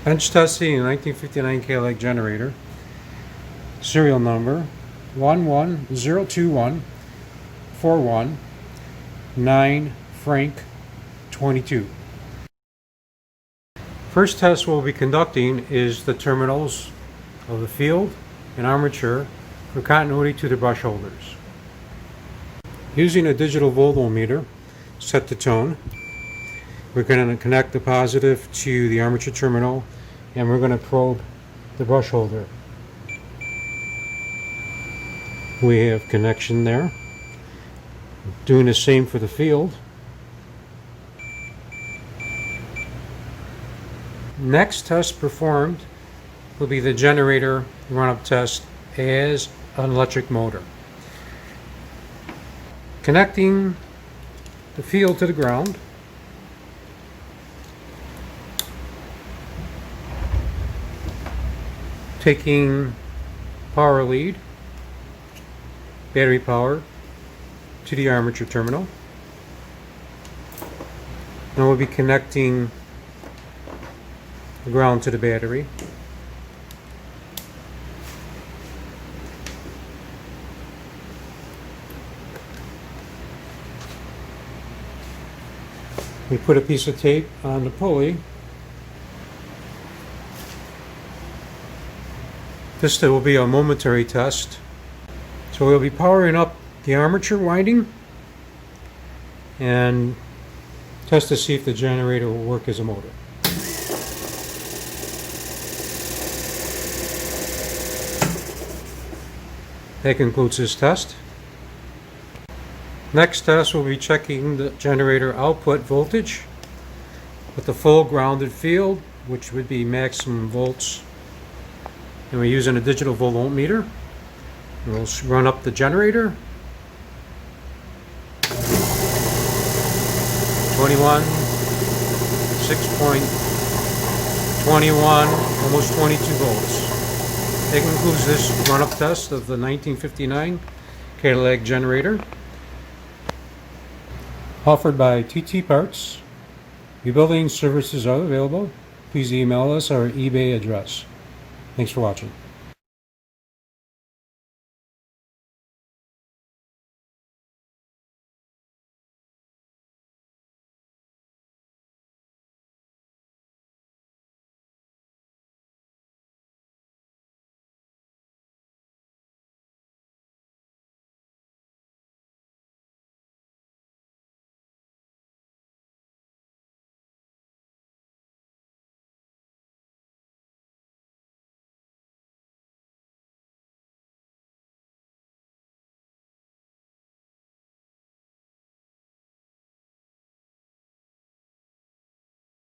Bench testing a 1959 Cadillac Generator. Serial number 1102141 Frank 22. First test we'll be conducting is the terminals of the field and armature for continuity to the brush holders. Using a digital voltmeter set to tone, we're going to connect the positive to the armature terminal and we're going to probe the brush holder. We have connection there. Doing the same for the field. Next test performed will be the generator run-up test as an electric motor. Connecting the field to the ground. Taking power lead, battery power, to the armature terminal. Now we'll be connecting the ground to the battery. We put a piece of tape on the pulley. This will be a momentary test. So we'll be powering up the armature winding and test to see if the generator will work as a motor. That concludes this test. Next test we'll be checking the generator output voltage with the full grounded field, which would be maximum volts. And we're using a digital voltmeter. We'll run up the generator. 21, 6.21, almost 22 volts. That concludes this run-up test of the 1959 Cadillac Generator. Offered by TT Parts. Rebuilding services are available. Please email us our eBay address. Thanks for watching.